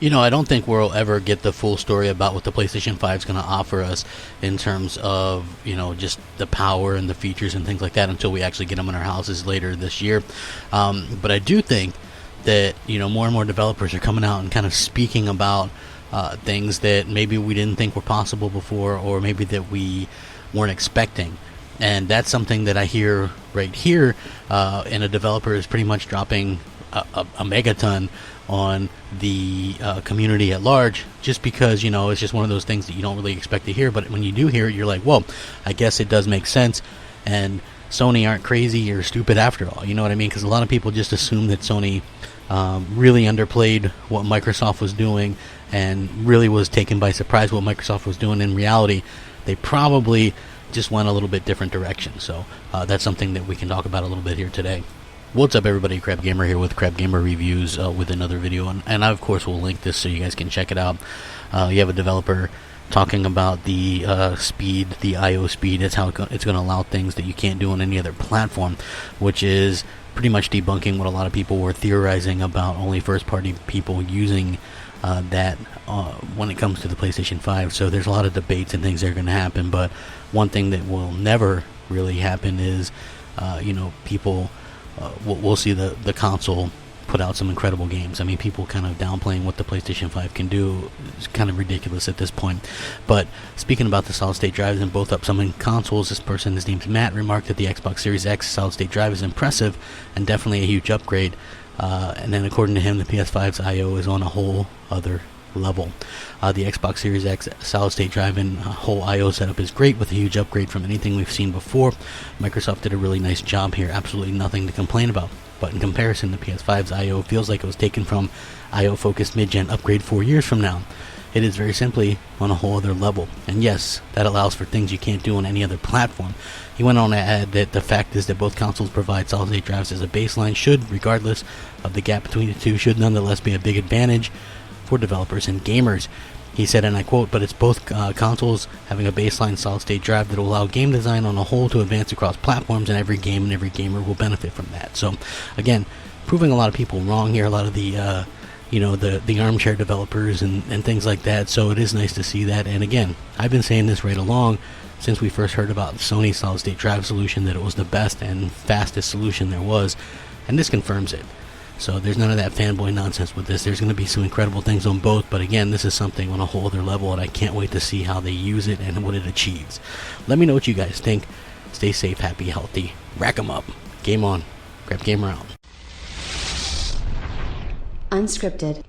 You know, I don't think we'll ever get the full story about what the PlayStation 5 is going to offer us in terms of, you know, just the power and the features and things like that until we actually get them in our houses later this year. But I do think that, you know, more and more developers are coming out and kind of speaking about things that maybe we didn't think were possible before, or maybe that we weren't expecting. And that's something that I hear right here, and a developer is pretty much dropping a megaton on the community at large, just because, you know, it's just one of those things that you don't really expect to hear, but when you do hear it, you're like, whoa, I guess it does make sense, and Sony aren't crazy or stupid after all, you know what I mean? Because a lot of people just assume that Sony really underplayed what Microsoft was doing and really was taken by surprise what Microsoft was doing. In reality, they probably just went a little bit different direction, so that's something that we can talk about a little bit here today. What's up, everybody? Crapgamer here with Crapgamer Reviews with another video, and I, of course, will link this so you guys can check it out. You have a developer talking about the speed, the I/O speed. That's how it's going to allow things that you can't do on any other platform, which is pretty much debunking what a lot of people were theorizing about only first-party people using that when it comes to the PlayStation 5. So there's a lot of debates and things that are going to happen, but one thing that will never really happen is, you know, people... we'll see the console put out some incredible games. I mean, people kind of downplaying what the PlayStation 5 can do is kind of ridiculous at this point. But speaking about the solid-state drives in both upcoming consoles, this person, his name's Matt, remarked that the Xbox Series X solid-state drive is impressive and definitely a huge upgrade. And then according to him, the PS5's I/O is on a whole other level. The Xbox Series X solid-state drive and whole I/O setup is great, with a huge upgrade from anything we've seen before. Microsoft did a really nice job here, absolutely nothing to complain about. But in comparison, the PS5's I/O feels like it was taken from I/O-focused mid-gen upgrade 4 years from now. It is very simply on a whole other level. And yes, that allows for things you can't do on any other platform. He went on to add that the fact is that both consoles provide solid-state drives as a baseline should, regardless of the gap between the two, should nonetheless be a big advantage for developers and gamers. He said, and I quote, "But it's both consoles having a baseline solid-state drive that will allow game design on a whole to advance across platforms, and every game and every gamer will benefit from that." So, again, proving a lot of people wrong here, a lot of the, you know, the armchair developers and things like that. So it is nice to see that. And again, I've been saying this right along since we first heard about Sony's solid-state drive solution, that it was the best and fastest solution there was, and this confirms it. So there's none of that fanboy nonsense with this. There's going to be some incredible things on both, but again, this is something on a whole other level, and I can't wait to see how they use it and what it achieves. Let me know what you guys think. Stay safe, happy, healthy. Rack 'em up. Game on. Crapgamer out. Unscripted.